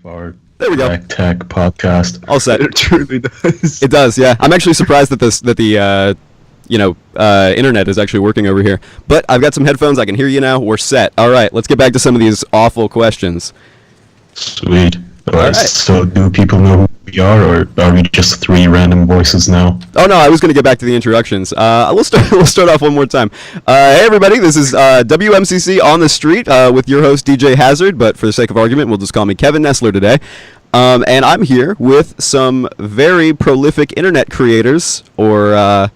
our There we go. Tech podcast. All set. It truly does. It does, yeah. I'm actually surprised that the internet is actually working over here. But I've got some headphones. I can hear you now. We're set. All right, let's get back to some of these awful questions. Sweet. All right. So do people know who we are, or are we just three random voices now? Oh, no, I was going to get back to the introductions. We'll start off one more time. Hey, everybody, this is WMCC On the Street with your host, DJ Hazard, but for the sake of argument, we'll just call me Kevin Nestler today. And I'm here with some very prolific internet creators, or,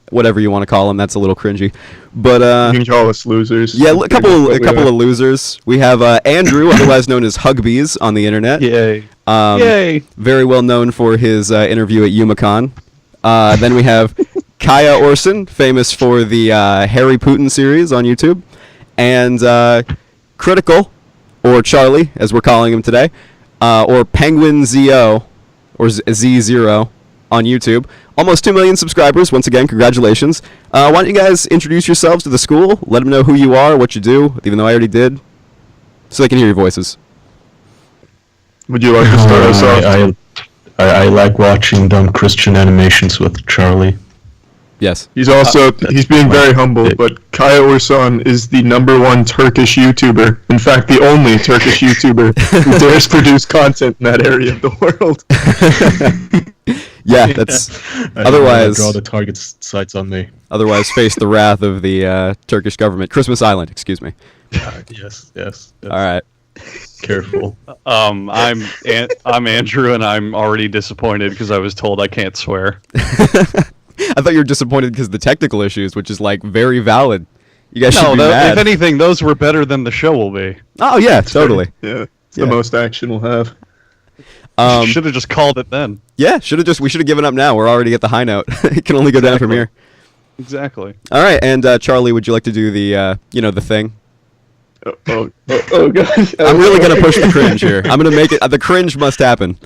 whatever you want to call them. That's a little cringy. But you can call us losers. Yeah, a couple of losers. We have Andrew, otherwise known as Huggbees on the internet. Yay. Yay. Very well known for his interview at UMaCon. Then we have Kaya Orson, famous for the Harry Putin series on YouTube. And Critical, or Charlie, as we're calling him today, or Penguin ZO, or Z0 on YouTube. Almost 2 million subscribers. Once again, congratulations. Why don't you guys introduce yourselves to the school? Let them know who you are, what you do, even though I already did, so they can hear your voices. Would you like to start us off? I like watching dumb Christian animations with Charlie. Yes. He's being very humble, but Kaya Orson is the #1 Turkish YouTuber. In fact, the only Turkish YouTuber who dares produce content in that area of the world. Yeah, that's otherwise draw the target sights on me. Otherwise, face the wrath of the Turkish government. Christmas Island, excuse me. Yes. All right. Careful. I'm Andrew, and I'm already disappointed because I was told I can't swear. I thought you were disappointed because of the technical issues, which is like very valid. You guys should be if mad. anything, those were better than the show will be. Oh yeah, totally. Yeah, it's the most action we'll have. Should have just called it then. Yeah, we should have given up now. We're already at the high note. It can only go down from here. Exactly. All right, and Charlie, would you like to do the the thing? Oh gosh. I'm really gonna push the cringe here. I'm gonna make it. The cringe must happen.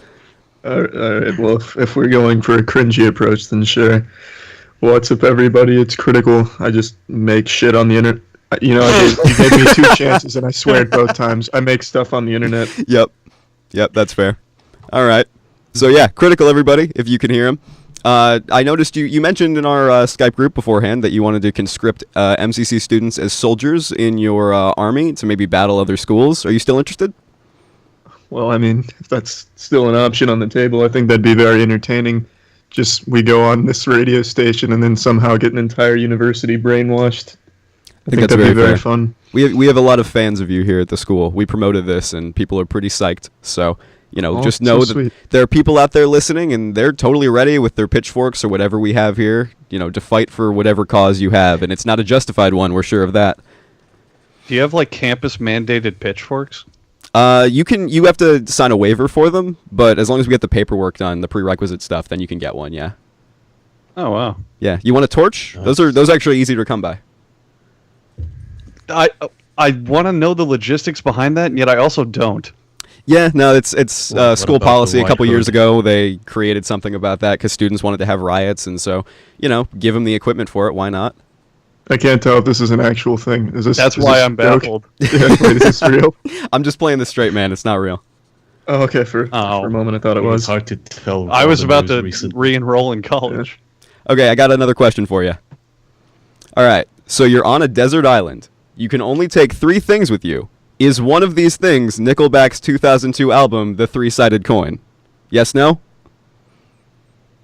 All right. Well, if we're going for a cringy approach, then sure. What's up, everybody? It's Critical. I just make shit on the internet. You gave me 2 chances, and I swear it both times. I make stuff on the internet. Yep, that's fair. All right. So yeah, Critical, everybody, if you can hear him. I noticed you mentioned in our Skype group beforehand that you wanted to conscript MCC students as soldiers in your army to maybe battle other schools. Are you still interested? Well, I mean, if that's still an option on the table, I think that'd be very entertaining. Just we go on this radio station and then somehow get an entire university brainwashed. I think that'd be very fun. We have a lot of fans of you here at the school. We promoted this, and people are pretty psyched. So, just know that there are people out there listening, and they're totally ready with their pitchforks or whatever we have here, to fight for whatever cause you have. And it's not a justified one, we're sure of that. Do you have, campus-mandated pitchforks? You have to sign a waiver for them, but as long as we get the paperwork done, the prerequisite stuff, then you can get one, yeah. Oh, wow. Yeah. You want a torch? Those are actually easy to come by. I want to know the logistics behind that, and yet I also don't. Yeah, no, it's school policy. A couple years hood? ago, they created something about that because students wanted to have riots, and so, give them the equipment for it. Why not? I can't tell if this is an actual thing. That's why I'm baffled. Yeah, wait, is this real? I'm just playing the straight man. It's not real. Oh, okay. For a moment, I thought it was. It's hard to tell. I was about to re-enroll in college. Yeah. Okay, I got another question for you. All right, so you're on a desert island. You can only take 3 things with you. Is one of these things Nickelback's 2002 album, The Three-Sided Coin? Yes, no?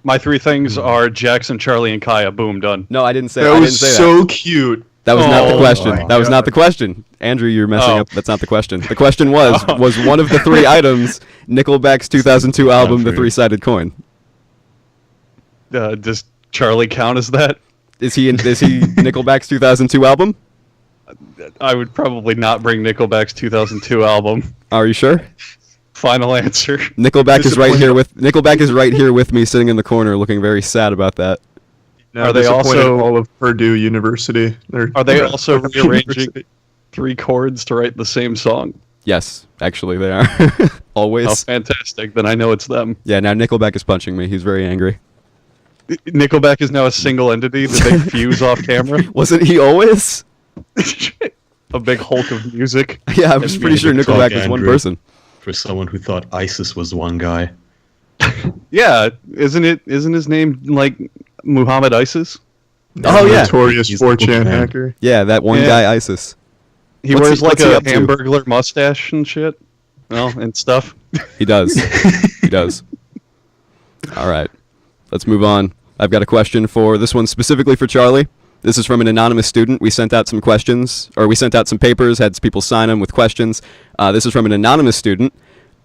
My 3 things are Jackson, Charlie, and Kaya. Boom, done. No, I didn't say that. I was didn't say so cute. That was not the question. my That was not the question. Andrew, you're messing up. That's not the question. The question was one of the 3 items Nickelback's 2002 album, The Three-Sided Coin? Does Charlie count as that? Is he Nickelback's 2002 album? I would probably not bring Nickelback's 2002 album. Are you sure? Final answer. Nickelback is right here with me, sitting in the corner, looking very sad about that. No, are they also all of Purdue University? Are they also rearranging 3 chords to write the same song? Yes, actually they are. Always. Oh, fantastic! Then I know it's them. Yeah. Now Nickelback is punching me. He's very angry. Nickelback is now a single entity that they fuse off camera. Wasn't he always? A big hulk of music. Yeah, I'm just pretty sure Nickelback is one person. for someone who thought ISIS was one guy. Yeah, isn't his name like Muhammad ISIS? Oh, yeah. Notorious He's 4chan the man. hacker. Yeah, that one Yeah. guy, ISIS. He What's wears he- like what's he a up to? Hamburglar mustache and shit. Well, and stuff. He does. He does. All right. Let's move on. I've got a question for this one specifically for Charlie. This is from an anonymous student. We sent out some questions, or we sent out some papers, had people sign them with questions. This is from an anonymous student,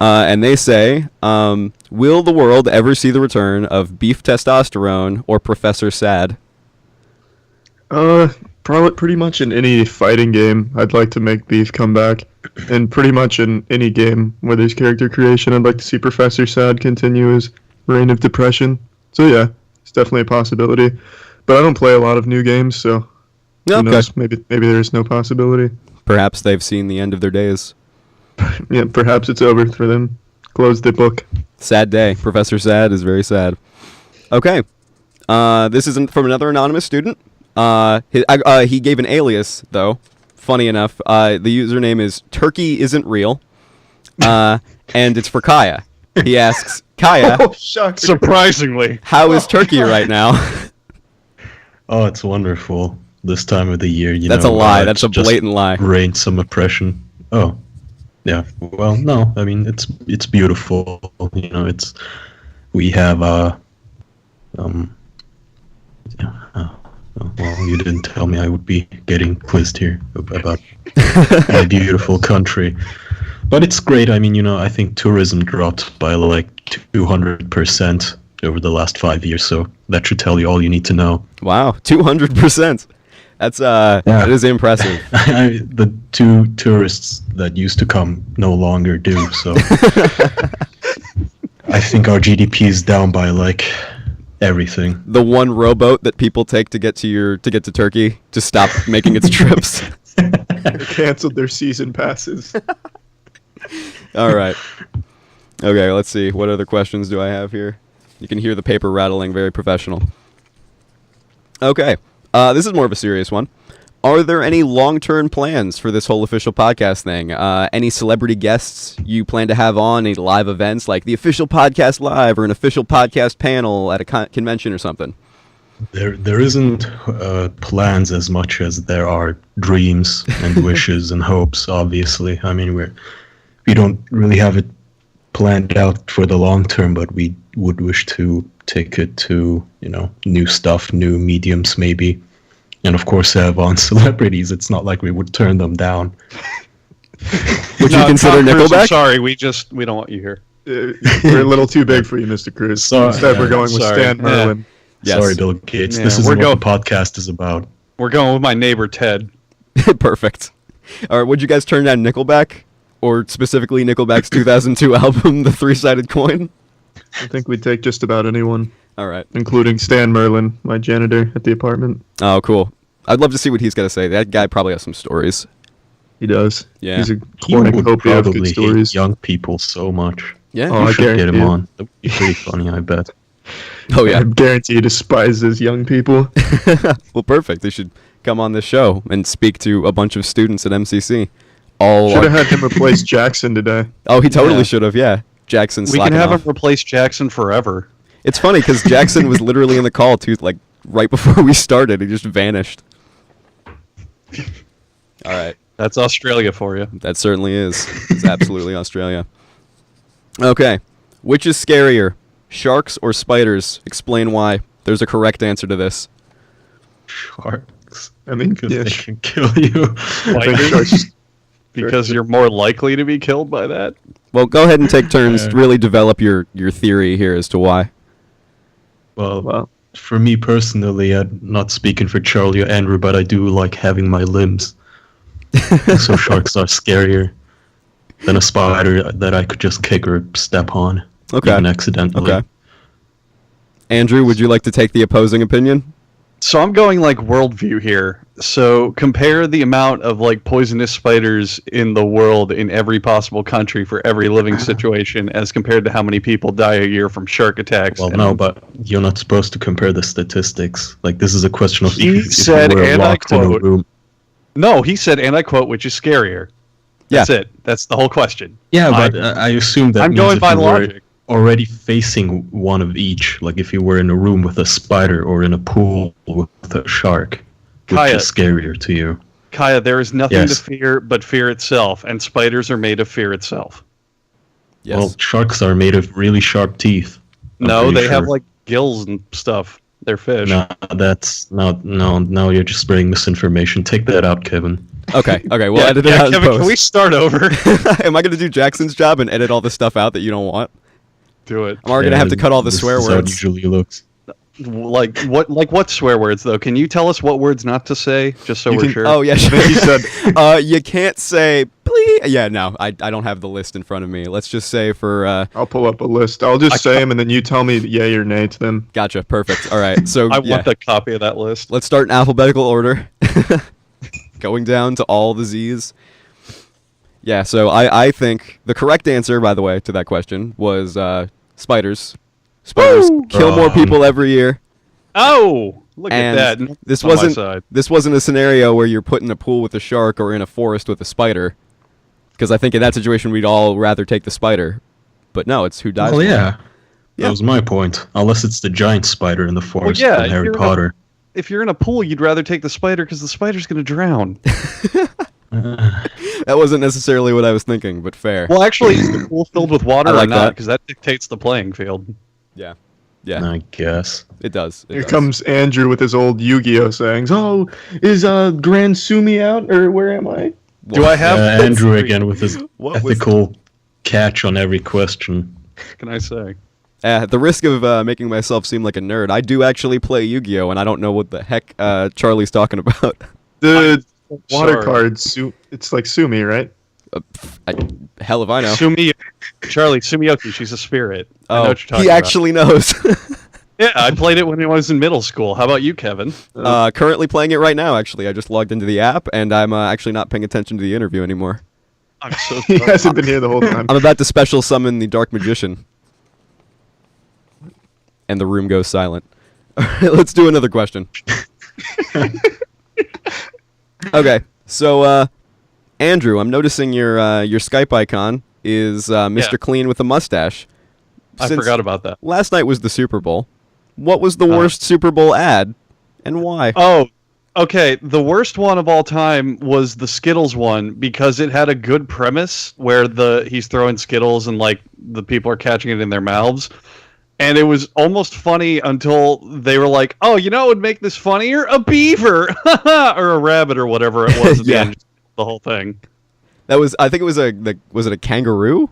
and they say, will the world ever see the return of beef testosterone or Professor Sad? Probably pretty much in any fighting game, I'd like to make Beef come back. And pretty much in any game where there's character creation, I'd like to see Professor Sad continue his reign of depression. So yeah, it's definitely a possibility. But I don't play a lot of new games, so who knows? Maybe there is no possibility. Perhaps they've seen the end of their days. Yeah, perhaps it's over for them. Close the book. Sad day. Professor Sad is very sad. Okay. This is from another anonymous student. He gave an alias, though. Funny enough, the username is Turkey Isn't Real, and it's for Kaya. He asks, Kaya, Oh, shucks. Surprisingly. how is Turkey right now? Oh, it's wonderful this time of the year. That's a lie. That's a blatant lie. Reign some oppression. Oh, yeah. Well, no. I mean, it's beautiful. You know, we have yeah. Well, you didn't tell me I would be getting quizzed here about my beautiful country. But it's great. I mean, I think tourism dropped by like 200% over the last 5 years, so that should tell you all you need to know. Wow, 200%. That's that is impressive. The two tourists that used to come no longer do, so I think our GDP is down by like everything. The one rowboat that people take to get to Turkey just stopped making its trips. They canceled their season passes. All right. Okay, let's see. What other questions do I have here? You can hear the paper rattling, very professional. Okay. This is more of a serious one. Are there any long-term plans for this whole official podcast thing? Any celebrity guests you plan to have on, any live events like the official podcast live or an official podcast panel at a convention or something? There isn't plans as much as there are dreams and wishes and hopes, obviously. I mean, we don't really have it planned out for the long term, but we would wish to take it to, new stuff, new mediums maybe. And of course have on celebrities. It's not like we would turn them down. Would you consider Tom Cruise, I'm Nickelback? sorry, we don't want you here. We're a little too big for you, Mr. Cruz. Sorry. Instead, we're going with Sorry. Stan Merlin. Yes. Sorry, Bill Gates. Yeah, This is we're what the podcast is about. We're going with my neighbor Ted. Perfect. All right, would you guys turn down Nickelback? Or specifically Nickelback's 2002 album, The Three-Sided Coin? I think we'd take just about anyone, All right. including Stan Merlin, my janitor at the apartment. Oh, cool. I'd love to see what he's got to say. That guy probably has some stories. He does. Yeah. He's a He would cornucopia of good probably hate stories. young people so much. Yeah. Oh, You I should get him guarantee it. on. That would be pretty funny, I bet. Oh, yeah. I guarantee he despises young people. Well, perfect. They should come on this show and speak to a bunch of students at MCC. All Should have had him replace Jackson today. Oh, he totally Yeah. should have. Yeah, Jackson. We can slacking have off. him replace Jackson forever. It's funny because Jackson was literally in the call too, like right before we started. He just vanished. All right, That's Australia for you. that certainly is. It's absolutely Australia. Okay, which is scarier, sharks or spiders? Explain why. There's a correct answer to this. Sharks. I mean, Because yeah, they can kill you. I think sharks- Because you're more likely to be killed by that. Well, go ahead and take turns. Really develop your theory here as to why. Well, for me personally, I'm not speaking for Charlie or Andrew, but I do like having my limbs. So sharks are scarier than a spider that I could just kick or step on. Okay. Even accidentally. Okay. Andrew, would you like to take the opposing opinion? So I'm going like worldview here. So compare the amount of like poisonous spiders in the world in every possible country for every living situation as compared to how many people die a year from shark attacks. Well, And no, but you're not supposed to compare the statistics. Like, this is a question of He if said, you were and I locked in a quote, room. No, he said, and I quote, which is scarier. That's it. That's the whole question. Yeah, but I assume that I'm means going if by you were logic. already facing one of each, like if you were in a room with a spider or in a pool with a shark, which Kaya. is scarier to you? Kaya, there is nothing Yes. to fear but fear itself, and spiders are made of fear itself. Yes. Well, sharks are made of really sharp teeth. I'm No, pretty they have sure. like gills and stuff. They're fish. No, that's not. No, you're just spreading misinformation. Take that out, Kevin. Okay. We'll edit it out in Kevin, can we post. start over? Am I going to do Jackson's job and edit all the stuff out that you don't want? Do it. I'm already going to have to cut all the This swear is how it words. usually looks. Like what swear words though? Can you tell us what words not to say, just so You we're can- sure? Oh, yeah, sure. He said, You can't say, please. Yeah, no, I don't have the list in front of me. Let's just say for, I'll pull up a list. I'll just say them, and then you tell me yay or nay to them. gotcha, perfect. All right, so I yeah. want the copy of that list. Let's start in alphabetical order. Going down to all the Z's. Yeah, so I think the correct answer, by the way, to that question was spiders. Spiders Woo! kill more people every year. Oh, look And at that! this On my wasn't side. this wasn't a scenario where you're put in a pool with a shark or in a forest with a spider. Because I think in that situation we'd all rather take the spider. But no, it's who dies. Well, more. yeah. Yeah. That was my point. Unless it's the giant spider in the forest yeah, in Harry you're Potter. If you're in a pool, you'd rather take the spider because the spider's going to drown. That wasn't necessarily what I was thinking, but fair. Well, actually, is the pool filled with water I like or not? that. Because that dictates the playing field. Yeah. Yeah, I guess. it does. It Here does. comes Andrew with his old Yu-Gi-Oh sayings. Oh, is Grand Sumi out, or where am I? Do I have Andrew again with his What was ethical catch on every question. Can I say? At the risk of making myself seem like a nerd, I do actually play Yu-Gi-Oh, and I don't know what the heck Charlie's talking about. The water sorry. cards. It's like Sumi, right? Hell if I know. Charlie Sumioki. She's a spirit. I know Oh, what you're talking he about. actually knows. Yeah, I played it when I was in middle school. How about you, Kevin? Currently playing it right now, actually. I just logged into the app, and I'm actually not paying attention to the interview anymore. I'm so He sorry. hasn't been here the whole time. I'm about to special summon the Dark Magician. And the room goes silent. Let's do another question. Okay, so Andrew, I'm noticing your Skype icon is Mr. Yeah. Clean with a mustache. I Since forgot about that. last night was the Super Bowl. What was the worst Super Bowl ad, and why? Oh, okay. The worst one of all time was the Skittles one because it had a good premise where he's throwing Skittles and like the people are catching it in their mouths. And it was almost funny until they were like, "Oh, you know what would make this funnier? A beaver or a rabbit or whatever it was." At the Yeah. end, the whole thing. That was, I think it was was it a kangaroo?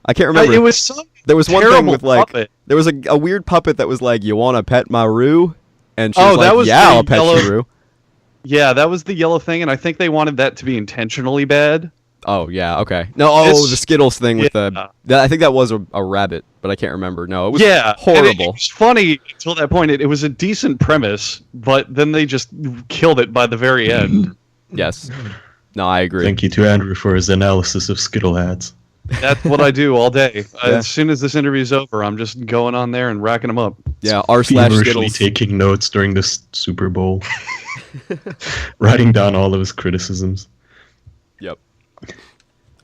I can't remember. It was some There was one thing terrible with like puppet. there was a weird puppet that was like, "You want to pet my roo?" And she Oh, was like, that was "Yeah, the I'll pet yellow- your roo." Yeah, that was the yellow thing, and I think they wanted that to be intentionally bad. Oh yeah, okay. No, It's- the Skittles thing with yeah. I think that was a rabbit, but I can't remember. No, it was Yeah, and horrible. It was funny until that point. It was a decent premise, but then they just killed it by the very end. Yes. No, I agree. Thank you to Andrew for his analysis of Skittle ads. That's what I do all day. Yeah. As soon as this interview's over, I'm just going on there and racking them up. Yeah, r/slash Feverishly Skittles. taking notes during this Super Bowl. Writing down all of his criticisms. Yep.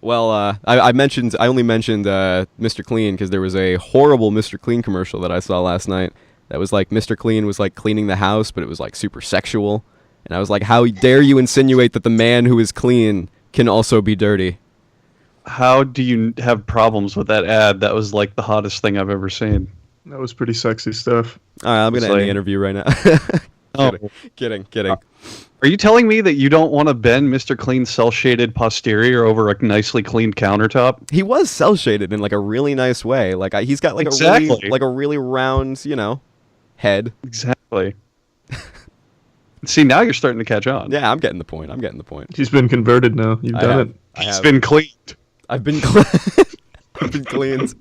Well, I only mentioned Mr. Clean because there was a horrible Mr. Clean commercial that I saw last night. That was like Mr. Clean was like cleaning the house, but it was like super sexual. And I was like, how dare you insinuate that the man who is clean can also be dirty? How do you have problems with that ad? That was like the hottest thing I've ever seen. That was pretty sexy stuff. All right, I'm gonna It's end like- the interview right now. Oh. Kidding. Are you telling me that you don't want to bend Mr. Clean's cell-shaded posterior over a nicely cleaned countertop? He was cell shaded in like a really nice way. Like he's got like a Exactly. really round, head. Exactly. See, now you're starting to catch on. Yeah, I'm getting the point. He's been converted now. You've I done have. it. I It's have. been cleaned. I've been I've been cleaned.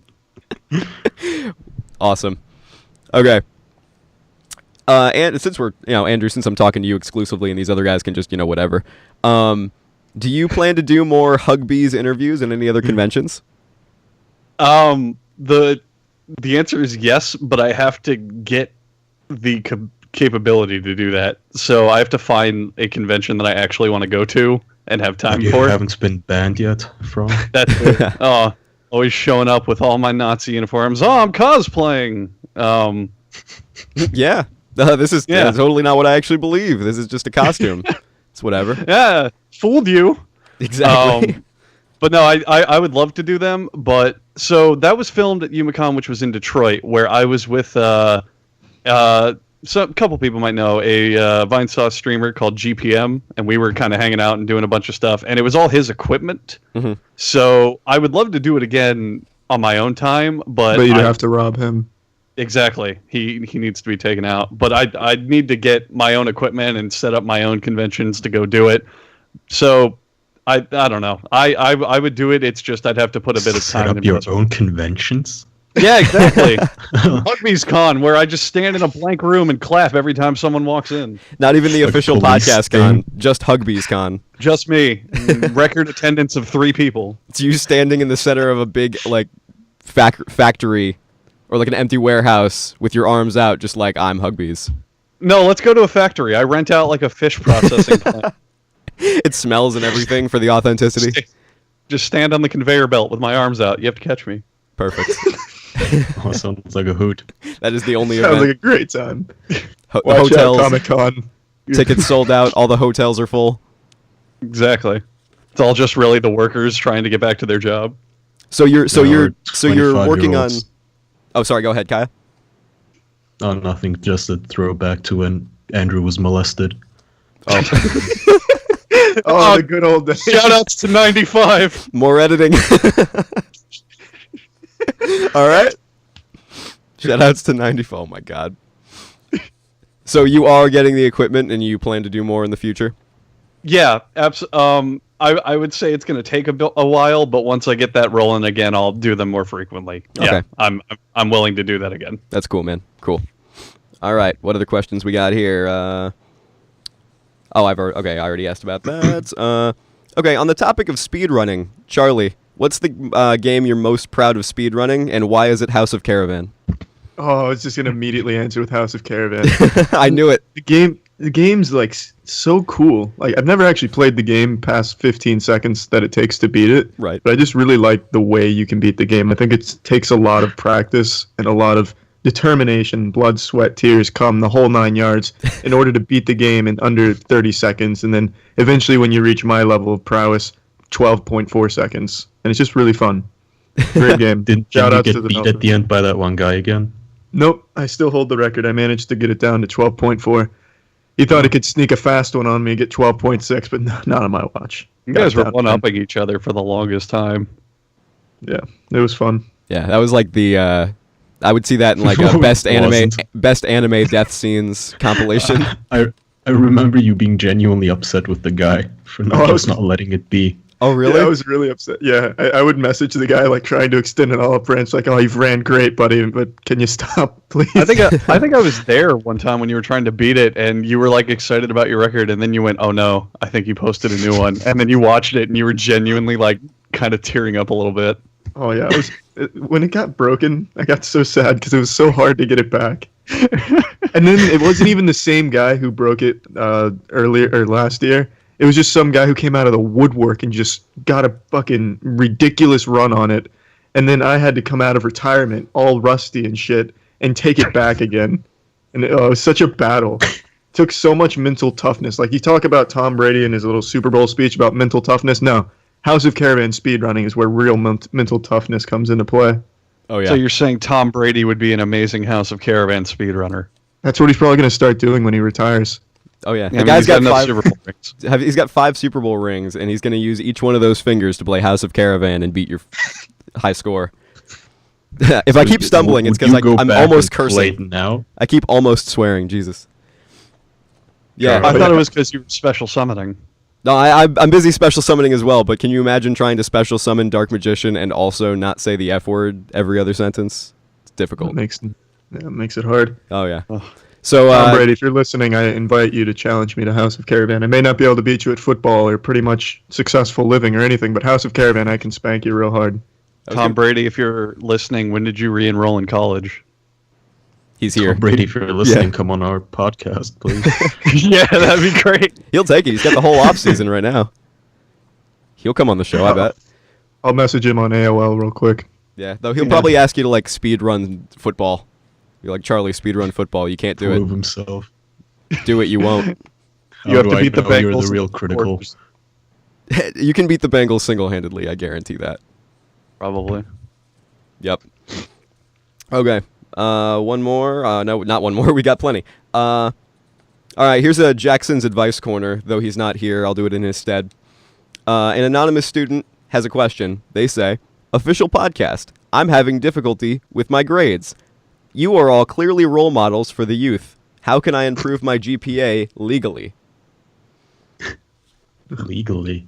Awesome. Okay. And since we're, Andrew, since I'm talking to you exclusively and these other guys can just, whatever. Do you plan to do more Huggbees interviews and any other conventions? The answer is yes, but I have to get the capability to do that. So I have to find a convention that I actually want to go to and have time You for it. haven't been banned yet from? That's it. Oh, always showing up with all my Nazi uniforms. Oh, I'm cosplaying. Yeah. This is totally not what I actually believe. This is just a costume. It's whatever. Yeah, fooled you. Exactly. But no, I would love to do them. But so that was filmed at UMaCon, which was in Detroit, where I was with a couple people might know a Vine Sauce streamer called GPM, and we were kind of hanging out and doing a bunch of stuff, and it was all his equipment. Mm-hmm. So I would love to do it again on my own time, but you'd have to rob him. Exactly. He needs to be taken out. But I'd need to get my own equipment and set up my own conventions to go do it. So I don't know. I would do it. It's just I'd have to put a bit of time Set up your own conventions? Yeah, exactly. Huggbees Con, where I just stand in a blank room and clap every time someone walks in. Not even the official police podcast con, just Huggbees Con. Just me. Record attendance of 3 people. It's you standing in the center of a big factory or like an empty warehouse with your arms out, just like I'm Huggbees. No, let's go to a factory. I rent out like a fish processing plant. It smells and everything for the authenticity. Just stand on the conveyor belt with my arms out. You have to catch me. Perfect. Oh, sounds like a hoot. That is the only Sounds event. like a great time. The hotels, Comic-Con. tickets sold out. All the hotels are full. Exactly. It's all just really the workers trying to get back to their job. So you're No, working on. 25-year-olds. Oh, sorry. Go ahead, Kaya. Oh, nothing. Just a throwback to when Andrew was molested. Oh, Oh, the good old days. Shout outs to 95. more editing. All right. Shout outs to 94. Oh my god. So you are getting the equipment, and you plan to do more in the future. Yeah, I would say it's going to take a while, but once I get that rolling again, I'll do them more frequently. Yeah, Okay. I'm willing to do that again. That's cool, man. Cool. All right. What other questions we got here? I already asked about that. Okay, on the topic of speedrunning, Charlie, what's the game you're most proud of speedrunning, and why is it House of Caravan? Oh, I was just gonna immediately answer with House of Caravan. I knew it. The game's like so cool. Like I've never actually played the game past 15 seconds that it takes to beat it. Right. But I just really like the way you can beat the game. I think it takes a lot of practice and a lot of determination, blood, sweat, tears, come the whole 9 yards in order to beat the game in under 30 seconds. And then eventually when you reach my level of prowess, 12.4 seconds. And it's just really fun. Great game. Did you Shout out get to the beat at the end by that one guy again? Nope, I still hold the record. I managed to get it down to 12.4. He thought he could sneak a fast one on me and get 12.6, but not on my watch. You Got guys it were down. one-upping each other for the longest time. Yeah, it was fun. Yeah, that was like the. I would see that in like a No, best it anime death scenes compilation. I remember you being genuinely upset with the guy for not letting it be. Oh really? Yeah, I was really upset. Yeah, I would message the guy like trying to extend an olive branch, like, "Oh, you've ran great, buddy, but can you stop, please?" I think I was there one time when you were trying to beat it, and you were like excited about your record, and then you went, "Oh no, I think you posted a new one," and then you watched it, and you were genuinely like kind of tearing up a little bit. Oh yeah, when it got broken, I got so sad because it was so hard to get it back. And then it wasn't even the same guy who broke it earlier or last year. It was just some guy who came out of the woodwork and just got a fucking ridiculous run on it. And then I had to come out of retirement all rusty and shit and take it back again. And it was such a battle. Took so much mental toughness. Like you talk about Tom Brady and his little Super Bowl speech about mental toughness. No, House of Caravan speedrunning is where real mental toughness comes into play. Oh yeah. So you're saying Tom Brady would be an amazing House of Caravan speedrunner? That's what he's probably going to start doing when he retires. Oh yeah. I The mean, guy's he's got enough five. Super Bowl rings. He's got 5 Super Bowl rings, and he's going to use each one of those fingers to play House of Caravan and beat your high score. If I keep stumbling, it's because I'm almost cursing. Now. I keep almost swearing. Jesus. Yeah. I thought it was because you were special summoning. No, I'm busy special summoning as well, but can you imagine trying to special summon Dark Magician and also not say the F word every other sentence? It's difficult. It makes it hard. Oh, yeah. So, Tom Brady, if you're listening, I invite you to challenge me to House of Caravan. I may not be able to beat you at football or pretty much successful living or anything, but House of Caravan, I can spank you real hard. Tom Brady, if you're listening, when did you re-enroll in college? he's here. Tom Brady, if you're listening, Yeah. come on our podcast, please. Yeah, that'd be great. He'll take it. He's got the whole off season right now. He'll come on the show, I bet. I'll message him on AOL real quick. Yeah, though he'll probably ask you to like speed run football. You're like, Charlie, speed run football. You can't do Prove it. himself. Do it, you won't. You have to beat the Bengals. You're the real critical. You can beat the Bengals single-handedly. I guarantee that. Probably. Yep. Okay. One more. No, not one more. We got plenty. All right. Here's a Jackson's advice corner. Though he's not here, I'll do it in his stead. An anonymous student has a question. They say, "Official podcast. I'm having difficulty with my grades. You are all clearly role models for the youth. How can I improve my GPA legally?" Legally.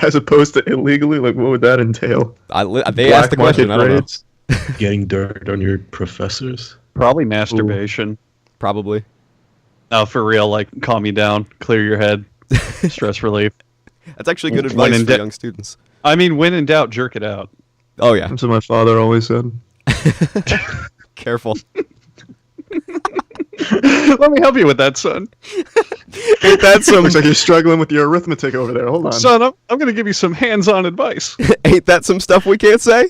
As opposed to illegally, like what would that entail? They asked the question. I don't know. Getting dirt on your professors. Probably masturbation. Probably. No, for real, like, calm you down, clear your head, stress relief. That's actually good When advice in for doubt- young students. I mean, when in doubt, jerk it out. Oh, yeah. That's what my father always said. Careful. Let me help you with that, son. Ain't that some Looks like you're struggling with your arithmetic over there. Hold on. Son, I'm going to give you some hands-on advice. ain't that some stuff we can't say?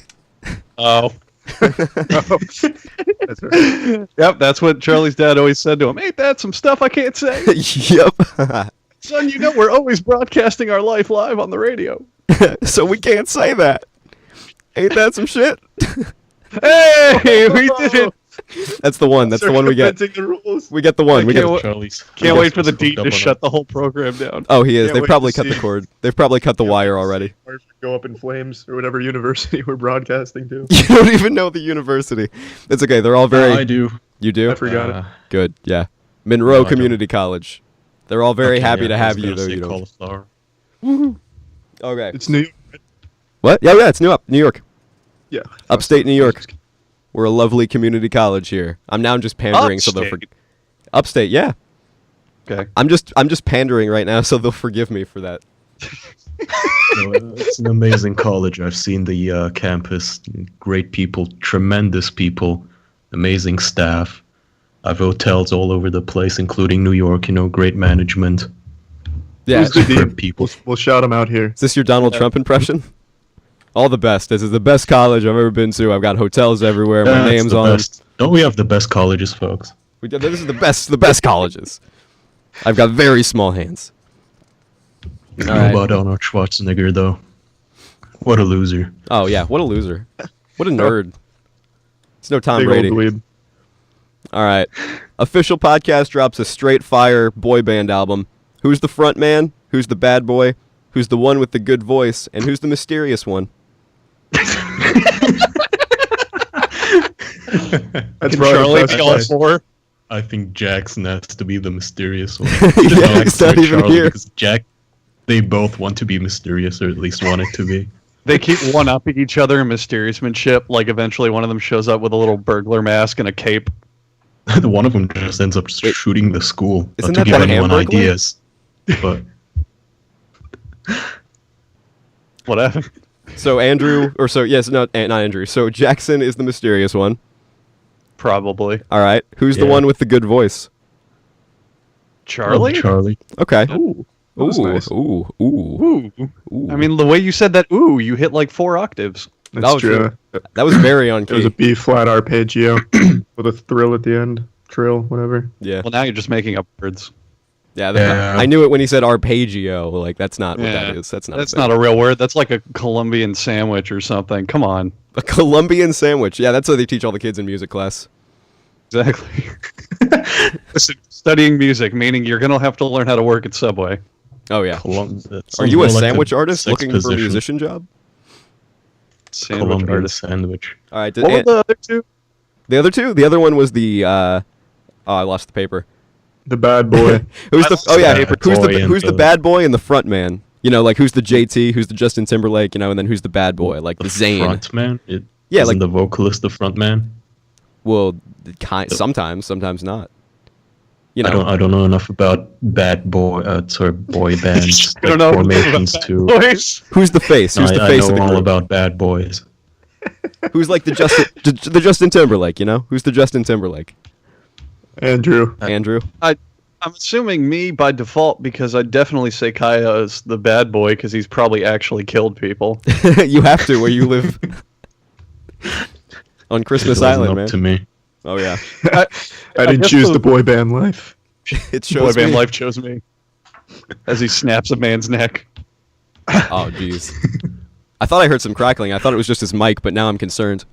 Oh. That's right. Yep, that's what Charlie's dad always said to him. Ain't that some stuff I can't say? Yep. Son, you know we're always broadcasting our life live on the radio. So we can't say that. Ain't that some shit? Hey, we did it. That's the one. That's the one we get. Circumventing the rules. We get the one. We can't get. wait- Charlie's. Can't wait for the Hooked dean up to on shut the whole program down. Oh, he is. Can't They've wait probably to cut the see. cord. They've probably cut the wire already. Or go up in flames or whatever university we're broadcasting to. You don't even know the university. It's okay. They're all very. I do. You do? I forgot it. Good. Yeah. Monroe No, I Community College. They're all very Okay, happy yeah, to I have was you, gonna though say you don't. cauliflower. Okay. It's New York. What? Yeah, it's New York. Yeah. Upstate New York. We're a lovely community college here. I'm now just pandering, so they'll Upstate? Upstate, yeah. Okay. I'm just pandering right now, so they'll forgive me for that. No, it's an amazing college. I've seen the campus. Great people, tremendous people, amazing staff. I've hotels all over the place, including New York. Great management. Yeah. Who's the Superb dean? people. We'll shout him out here. Is this your Donald Trump impression? All the best. This is the best college I've ever been to. I've got hotels everywhere. My That's name's the on them. best. Don't we have the best colleges, folks? This is the best colleges. I've got very small hands. How right. about Arnold Schwarzenegger, though? What a loser. Oh yeah, what a loser. What a nerd. It's no Tom Big Brady. old bleed. All right. Official podcast drops a straight fire boy band album. Who's the front man? Who's the bad boy? Who's the one with the good voice? And who's the mysterious one? That's Can probably Charlie the be best all place. four? I think Jackson has to be the mysterious one. Yeah, he's not with even Charlie, here. because Jack, they both want to be mysterious, or at least want it to be. They keep one-upping each other in mysteriousmanship. Like, eventually one of them shows up with a little burglar mask and a cape. One of them just ends up Wait, shooting the school. isn't Not to that give the anyone Hamburglar? ideas. But Whatever. So Andrew, not Andrew. So Jackson is the mysterious one. Probably. All right. Who's the Yeah. one with the good voice? Charlie? Charlie. Okay. Ooh, that was nice. Ooh. Ooh. Ooh. I mean, the way you said that, ooh, you hit like 4 octaves. That's that was true. that was very on It was a key. B flat arpeggio with a thrill at the end. Trill, whatever. Yeah. Well, now you're just making up words. Yeah. Yeah. I knew it when he said arpeggio. Like that's not what that Yeah. is. That's not. That's not a real word. That's like a Colombian sandwich or something. Come on. a Colombian sandwich. Yeah, that's what they teach all the kids in music class. Exactly. Listen, studying music, meaning you're going to have to learn how to work at Subway. Oh yeah. That Are sounds you a more like sandwich artist sex looking for a position. musician job? Sandwich Colombian artist. sandwich. All right. What were the other two? The other two? The other one was the. Oh, I lost the paper. The bad boy. Who's I the? lost Oh the yeah. paper Who's boy the? and Who's the the- bad boy and the front man? You know, like who's the JT? Who's the Justin Timberlake? You know, and then who's the bad boy? Like the Zayn. Front man? Yeah, Isn't like- the vocalist the front man? Well, sometimes not. You know. I don't know enough about bad boy, boy bands I don't like know formations about too. bad boys. Who's the face? Who's the I face know of the all group? about bad boys. Who's like the Justin Timberlake? You know, who's the Justin Timberlake? Andrew. Andrew. I'm assuming me by default because I definitely say Kaya is the bad boy because he's probably actually killed people. You have to where you live. On Christmas It wasn't Island, up man. to me. Oh yeah. I didn't guess choose the- the boy band life. It Boy shows band me. life chose me. As he snaps a man's neck. Oh jeez. I thought I heard some crackling. I thought it was just his mic, but now I'm concerned.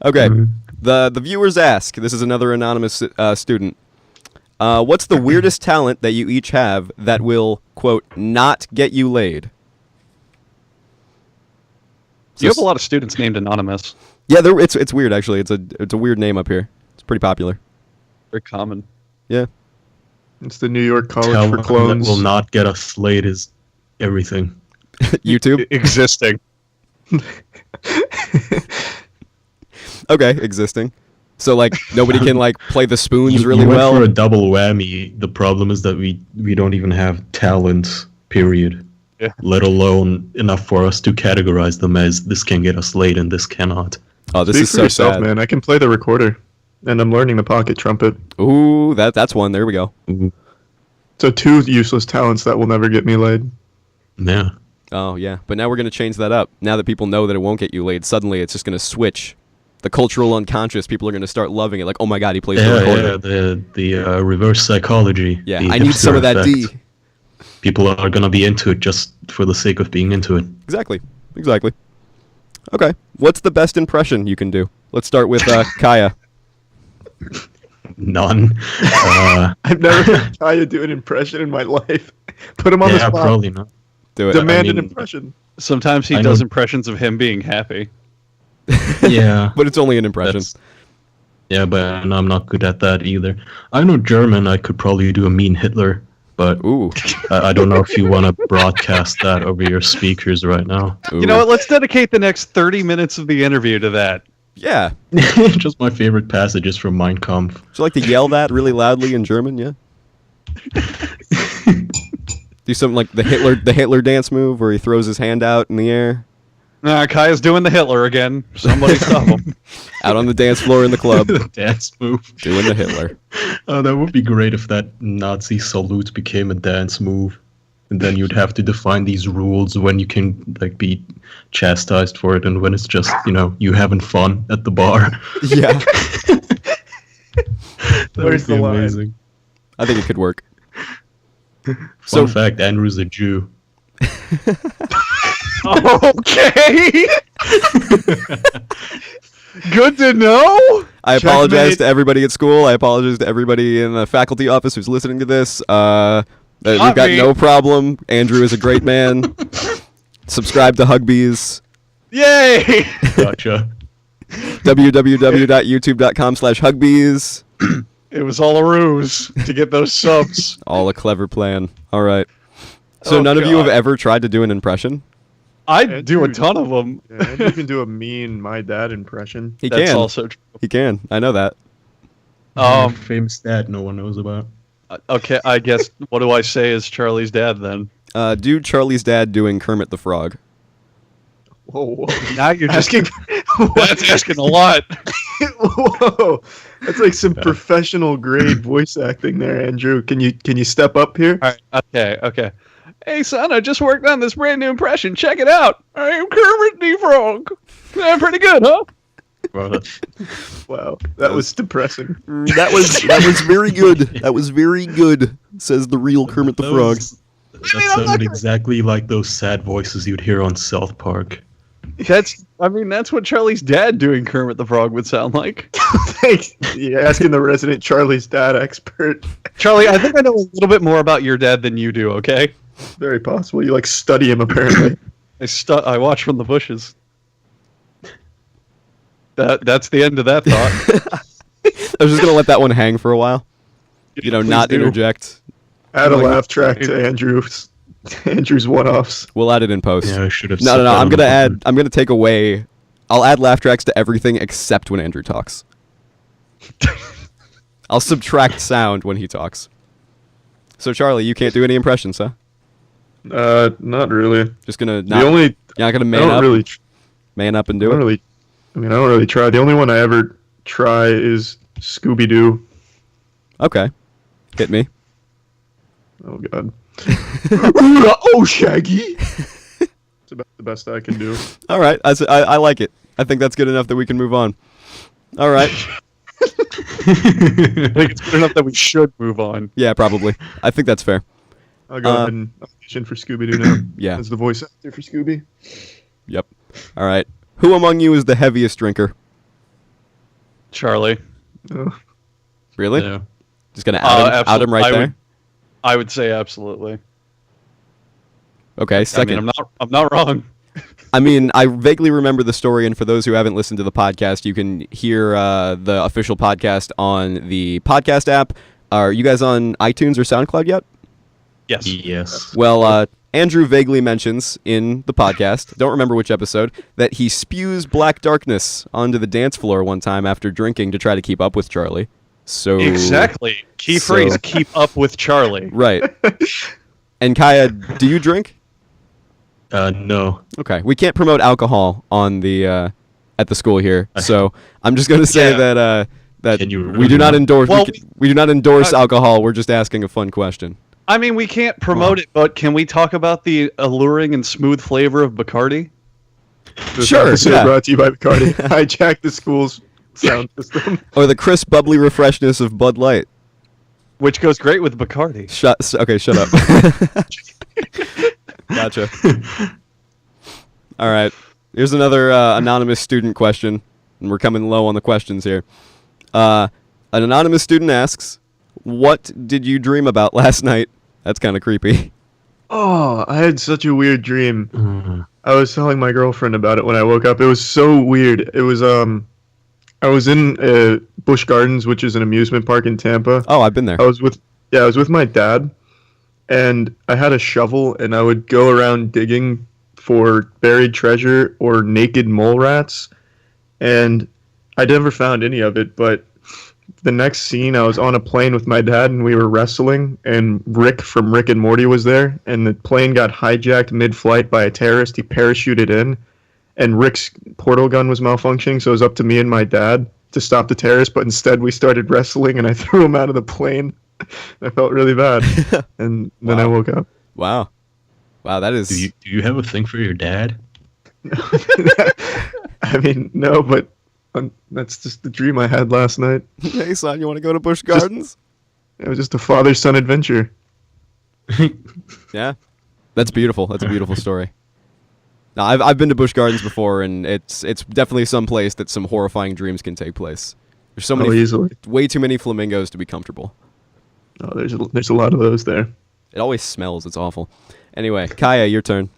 Okay. The viewers ask. This is another anonymous student. What's the weirdest talent that you each have that will, quote, not get you laid? You have a lot of students named Anonymous. Yeah, it's weird actually. It's a weird name up here. It's pretty popular. Very common. Yeah. It's the New York College Talent for that Clones. will not get us laid is everything. YouTube. Existing. Okay, existing. So like nobody can like play the spoons You really went well. for a double whammy. The problem is that we don't even have talent, period. Yeah. Let alone enough for us to categorize them as this can get us laid and this cannot. Oh, this Speak is for so yourself, sad. man. I can play the recorder, and I'm learning the pocket trumpet. Ooh, that's one. There we go. So 2 useless talents that will never get me laid. Yeah. Oh yeah, but now we're gonna change that up. Now that people know that it won't get you laid, suddenly it's just gonna switch. The cultural unconscious, people are gonna start loving it. Like, oh my god, he plays the recorder. The reverse psychology. Yeah, the I need some hipster of that effect. D. People are gonna be into it just for the sake of being into it. Exactly. Okay, what's the best impression you can do? Let's start with Kaya. None. I've never heard Kaya do an impression in my life. Put him on the Yeah, spot. probably not. Do it. Demand an mean- impression. Sometimes he I does know- impressions of him being happy. Yeah. But it's only an impression. That's- Yeah, but I'm not good at that either. I know German. I could probably do a mean Hitler, but Ooh. I don't know if you want to broadcast that over your speakers right now. You know what? Let's dedicate the next 30 minutes of the interview to that. Yeah. Just my favorite passages from Mein Kampf. Would you like to yell that really loudly in German? Yeah. Do something like the Hitler dance move where he throws his hand out in the air. Kaya's doing the Hitler again. Somebody stop him. Out on the dance floor in the club, The dance move. doing the Hitler. Oh, that would be great if that Nazi salute became a dance move. And then you'd have to define these rules when you can like be chastised for it and when it's just, you having fun at the bar. Yeah. That Where's would be the line? amazing. I think it could work. Fun fact, Andrew's a Jew. Okay. Good to know. I apologize Checkmate. to everybody at school. I apologize to everybody in the faculty office who's listening to this. We've Not got me. no problem. Andrew is a great man. Subscribe to Huggbees. Yay. Gotcha. www.youtube.com/Huggbees. It was all a ruse to get those subs. All a clever plan. All right. So Oh, none of you have God. ever tried to do an impression? I do a ton of them. Yeah, and you can do a mean my dad impression. He That's can. also true. He can. I know that. Famous dad no one knows about. Okay, I guess what do I say is Charlie's dad then? Do Charlie's dad doing Kermit the Frog. Whoa. Now you're just Asking. that's asking a lot. Whoa. That's like some professional grade voice acting there, Andrew. Can you step up here? All right, okay. Hey son, I just worked on this brand new impression. Check it out. I am Kermit the Frog. Pretty good, huh? Wow, that was depressing. That was very good. That was very good, says the real Kermit the Frog. That sounded exactly like those sad voices you'd hear on South Park. That's what Charlie's dad doing Kermit the Frog would sound like. Thanks. Yeah, asking the resident Charlie's dad expert. Charlie, I think I know a little bit more about your dad than you do, okay? Very possible. You study him apparently. I watch from the bushes. That's the end of that thought. I was just gonna let that one hang for a while. Not do. interject. Add a Like- laugh track to Andrew's one-offs. We'll add it in post. Yeah, I should have. No. I'm gonna take away. I'll add laugh tracks to everything except when Andrew talks. I'll subtract sound when he talks. So Charlie, you can't do any impressions, huh? Not really. Just gonna The not. only You're not gonna I man don't up, really. man up and I do don't it. really. I don't really try. The only one I ever try is Scooby-Doo. Okay. Hit me. Oh, God. Oh, Shaggy! It's about the best I can do. All right. I like it. I think that's good enough that we can move on. All right. I think it's good enough that we should move on. Yeah, probably. I think that's fair. I'll go ahead and audition for Scooby-Doo now. Yeah. As the voice actor for Scooby. Yep. All right. Who among you is the heaviest drinker? Charlie. Oh. Really? Yeah. Just gonna out him right there. I would say absolutely. Okay. Second. I mean, I'm not wrong. I mean, I vaguely remember the story, and for those who haven't listened to the podcast, you can hear the official podcast on the podcast app. Are you guys on iTunes or SoundCloud yet? Yes. Yes. Well, Andrew vaguely mentions in the podcast, don't remember which episode, that he spews black darkness onto the dance floor one time after drinking to try to keep up with Charlie. So Exactly. Key phrase, keep up with Charlie. Right. And Kaya, do you drink? No. Okay. We can't promote alcohol on the at the school here, so I'm just going to say that Can you we do not endorse Well, we do not endorse alcohol. We're just asking a fun question. I mean, we can't promote it, but can we talk about the alluring and smooth flavor of Bacardi? This Sure, episode yeah. brought to you by Bacardi. Hijack the school's sound system. Or the crisp, bubbly refreshness of Bud Light. Which goes great with Bacardi. Shut up. Gotcha. All right. Here's another anonymous student question, and we're coming low on the questions here. An anonymous student asks, "What did you dream about last night?" That's kind of creepy. Oh, I had such a weird dream. Mm. I was telling my girlfriend about it when I woke up. It was so weird. It was I was in Busch Gardens, which is an amusement park in Tampa. Oh, I've been there. I was with my dad, and I had a shovel, and I would go around digging for buried treasure or naked mole rats, and I never found any of it. But the next scene, I was on a plane with my dad, and we were wrestling, and Rick from Rick and Morty was there, and the plane got hijacked mid-flight by a terrorist. He parachuted in, and Rick's portal gun was malfunctioning, so it was up to me and my dad to stop the terrorist, but instead we started wrestling, and I threw him out of the plane. I felt really bad, and then I woke up. Wow, that is... Do you have a thing for your dad? I mean, no, but that's just the dream I had last night. Hey, son, you want to go to Busch Gardens? It was just a father-son adventure. Yeah. That's beautiful. That's a beautiful story. Now, I've been to Busch Gardens before, and it's definitely some place that some horrifying dreams can take place. There's so many, Easily. way too many flamingos to be comfortable. Oh, there's a lot of those there. It always smells. It's awful. Anyway, Kaya, your turn.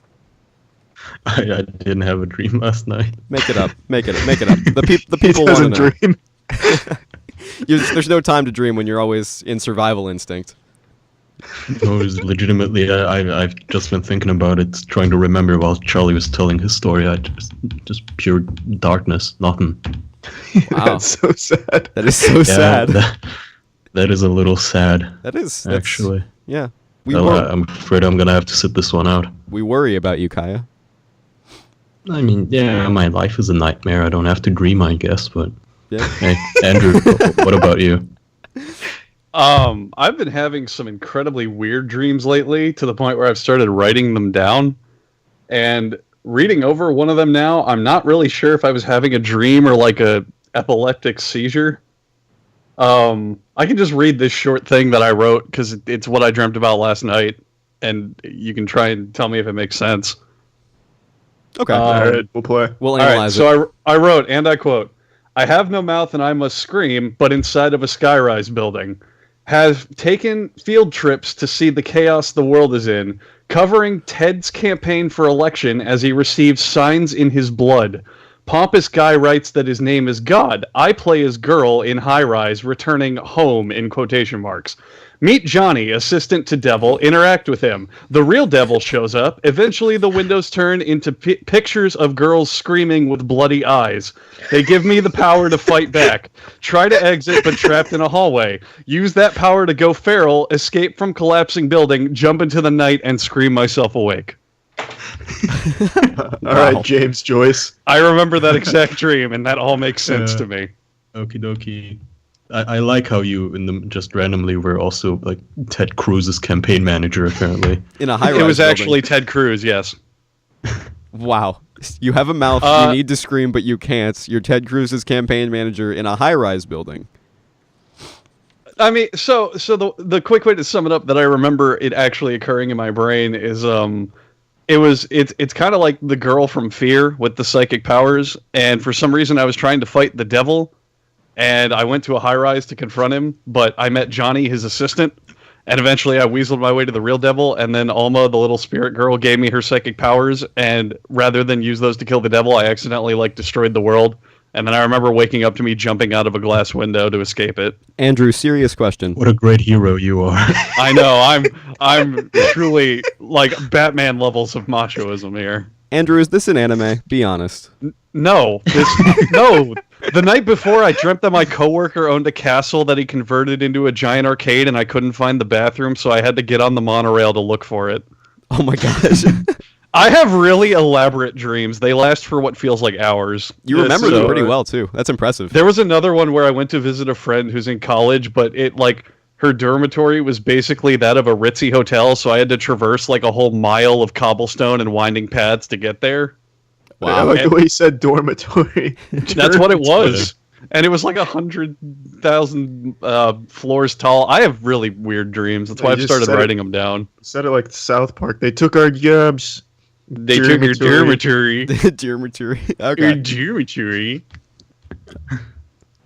I didn't have a dream last night. Make it up. Make it up. The He people want to doesn't know. dream. There's no time to dream when you're always in survival instinct. No, it was legitimately. I've just been thinking about it, trying to remember while Charlie was telling his story. I just pure darkness, nothing. Wow. That's so sad. That is so sad. That is a little sad. That's Actually. Yeah. I'm afraid I'm gonna have to sit this one out. We worry about you, Kaya. I mean, yeah, my life is a nightmare. I don't have to dream, I guess. But Yeah. hey, Andrew, what about you? I've been having some incredibly weird dreams lately, to the point where I've started writing them down. And reading over one of them now, I'm not really sure if I was having a dream or like a epileptic seizure. I can just read this short thing that I wrote because it's what I dreamt about last night, and you can try and tell me if it makes sense. Okay. All right, we'll play. We'll All right, analyze it. so I wrote, and I quote, "I have no mouth and I must scream, but inside of a skyrise building. Have taken field trips to see the chaos the world is in, covering Ted's campaign for election as he receives signs in his blood. Pompous guy writes that his name is God. I play as girl in high rise, returning home in quotation marks. Meet Johnny, assistant to Devil, interact with him. The real Devil shows up. Eventually the windows turn into pictures of girls screaming with bloody eyes. They give me the power to fight back. Try to exit, but trapped in a hallway. Use that power to go feral, escape from collapsing building, jump into the night, and scream myself awake." All right, James Joyce. I remember that exact dream, and that all makes sense Yeah. to me. Okie dokie. I like how you just randomly were also like Ted Cruz's campaign manager apparently. In a high-rise It was building. actually Ted Cruz, yes. Wow. You have a mouth, you need to scream, but you can't. You're Ted Cruz's campaign manager in a high-rise building. I mean, so the quick way to sum it up that I remember it actually occurring in my brain is it's kind of like the girl from Fear with the psychic powers, and for some reason I was trying to fight the devil, and I went to a high-rise to confront him, but I met Johnny, his assistant, and eventually I weaseled my way to the real devil, and then Alma, the little spirit girl, gave me her psychic powers, and rather than use those to kill the devil, I accidentally destroyed the world. And then I remember waking up to me jumping out of a glass window to escape it. Andrew, serious question. What a great hero you are. I know, I'm truly Batman levels of machoism here. Andrew, is this an anime? Be honest. No. No. The night before, I dreamt that my coworker owned a castle that he converted into a giant arcade, and I couldn't find the bathroom, so I had to get on the monorail to look for it. Oh my gosh. I have really elaborate dreams. They last for what feels like hours. You remember them pretty well, too. That's impressive. There was another one where I went to visit a friend who's in college, but her dormitory was basically that of a ritzy hotel, so I had to traverse a whole mile of cobblestone and winding paths to get there. Wow. I like the way you said dormitory. That's what it was. And it was 100,000 floors tall. I have really weird dreams. That's why I've started writing them down. You said it like South Park. They took our jobs. They took your dormitory. Dormitory. Okay. Your dormitory.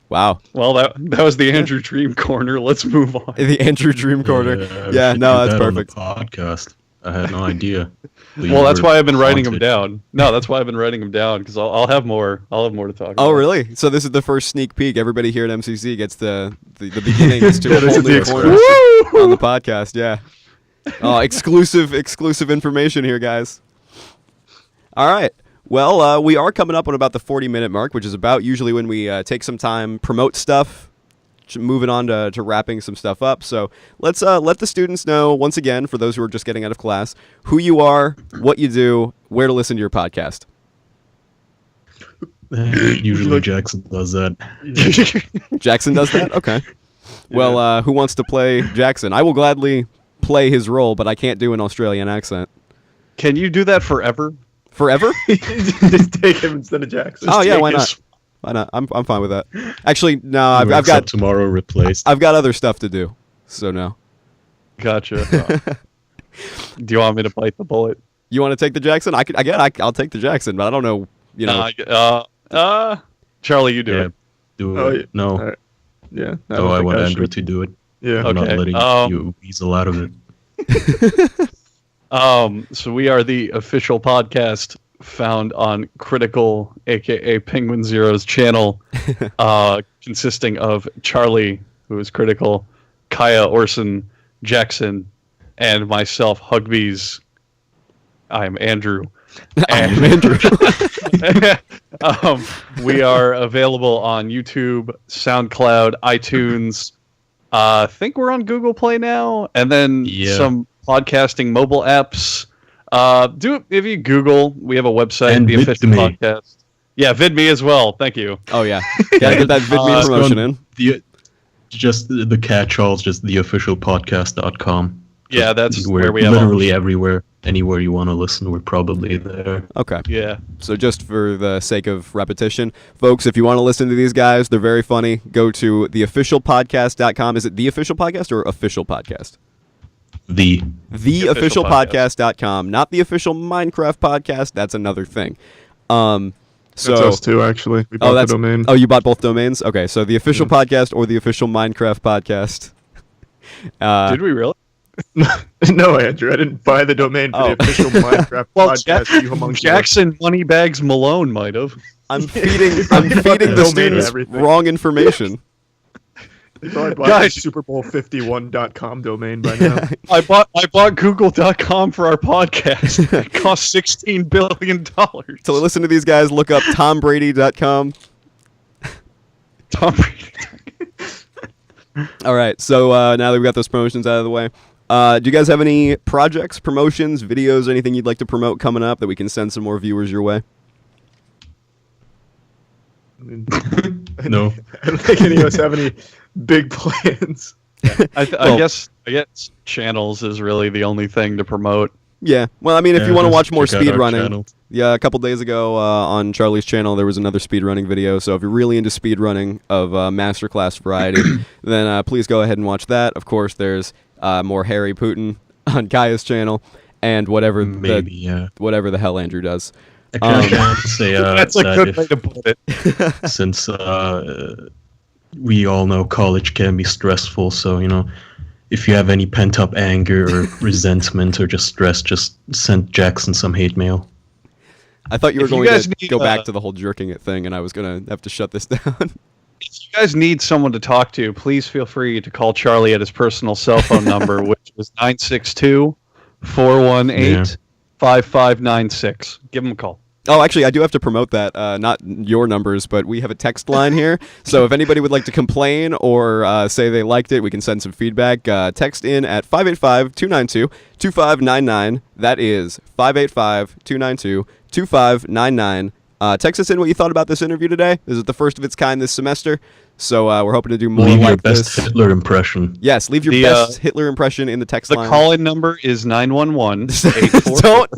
Wow. Well, that was the Andrew Dream Corner. Let's move on. The Andrew Dream Corner. Yeah, no, that's perfect. On the podcast. I had no idea. Well, that's why I've been writing them down. No, that's why I've been writing them down, because I'll have more. I'll have more to talk about. Oh, really? So this is the first sneak peek. Everybody here at MCC gets the beginnings to a whole new corner on the podcast. Yeah. Exclusive information here, guys. All right. Well, we are coming up on about the 40-minute mark, which is about usually when we take some time, promote stuff, moving on to wrapping some stuff up. So let's let the students know, once again, for those who are just getting out of class, who you are, what you do, where to listen to your podcast. Usually Jackson does that. Jackson does that? Okay. Well, who wants to play Jackson? I will gladly play his role, but I can't do an Australian accent. Can you do that forever? Forever? Just take him instead of Jackson. Oh, yeah, why not? Why not? I'm fine with that. Actually, no, I've got tomorrow replaced. I've got other stuff to do, so no. Gotcha. Do you want me to bite the bullet? You want to take the Jackson? I'll take the Jackson, but I don't know. Charlie, you do it. Do it. No. Right. Yeah. I want Andrew to do it. Yeah. I'm not letting you weasel out of it. So we are the official podcast found on Critical, aka Penguin Zero's channel, consisting of Charlie, who is Critical, Kaya, Orson, Jackson, and myself, Huggbees. I'm Andrew. I'm Andrew. We are available on YouTube, SoundCloud, iTunes. I think we're on Google Play now, and then some podcasting mobile apps. Do it if you Google. We have a website, and the official podcast. Yeah, VidMe as well. Thank you. Oh yeah, gotta get that VidMe promotion in. Just the catch-all's just theofficialpodcast.com. Yeah, that's where we have have literally everywhere. Anywhere you want to listen, we're probably there. Okay. Yeah. So just for the sake of repetition, folks, if you want to listen to these guys, they're very funny. Go to theofficialpodcast.com. Is it the official podcast or official podcast? The officialpodcast.com, not the official Minecraft podcast. That's another thing. So that's us too, actually. We bought the domain. Oh, you bought both domains? Okay, so the official podcast or the official Minecraft podcast. Did we really? No, Andrew, I didn't buy the domain for the official Minecraft podcast. Jackson Moneybags Malone might have. I'm feeding the students wrong information. They probably bought the SuperBowl51.com domain by now. I bought Google.com for our podcast. It cost $16 billion. So listen to these guys. Look up TomBrady.com. Tom Brady. All right. So now that we've got those promotions out of the way, do you guys have any projects, promotions, videos, anything you'd like to promote coming up that we can send some more viewers your way? No. I don't think any of us have any big plans. I guess channels is really the only thing to promote. Yeah. Well, I mean, if Yeah, you want to just watch more check out speed our running, channel. yeah, a couple days ago on Charlie's channel there was another speed running video. So if you're really into speed running of masterclass variety, then please go ahead and watch that. Of course, there's more Harry Putin on Kaya's channel, and whatever whatever the hell Andrew does. I kind of want to say That's a that good way to put it. since we all know college can be stressful, so if you have any pent-up anger or resentment or just stress, just send Jackson some hate mail. I thought you were If you going guys to need, go back to the whole jerking it thing, and I was going to have to shut this down. If you guys need someone to talk to, please feel free to call Charlie at his personal cell phone number, which is 962-418-5596. Give him a call. Oh, actually, I do have to promote that. Not your numbers, but we have a text line here. So if anybody would like to complain or say they liked it, we can send some feedback. Text in at 585-292-2599. That is 585-292-2599. Text us in what you thought about this interview today. This is the first of its kind this semester. So we're hoping to do more Leave like your best this. Hitler impression. Yes, leave your best Hitler impression in the text line. The call-in number is 911. Don't.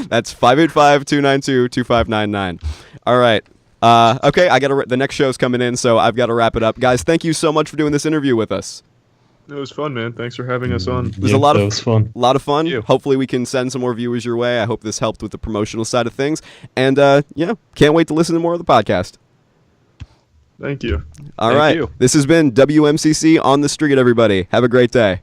That's 585-292-2599. All right. Okay, the next show's coming in, so I've got to wrap it up. Guys, thank you so much for doing this interview with us. It was fun, man. Thanks for having us on. It was a lot of fun. A lot of fun. You. Hopefully we can send some more viewers your way. I hope this helped with the promotional side of things. And can't wait to listen to more of the podcast. Thank you. All Thank right. you. This has been WMCC on the Street, everybody. Have a great day.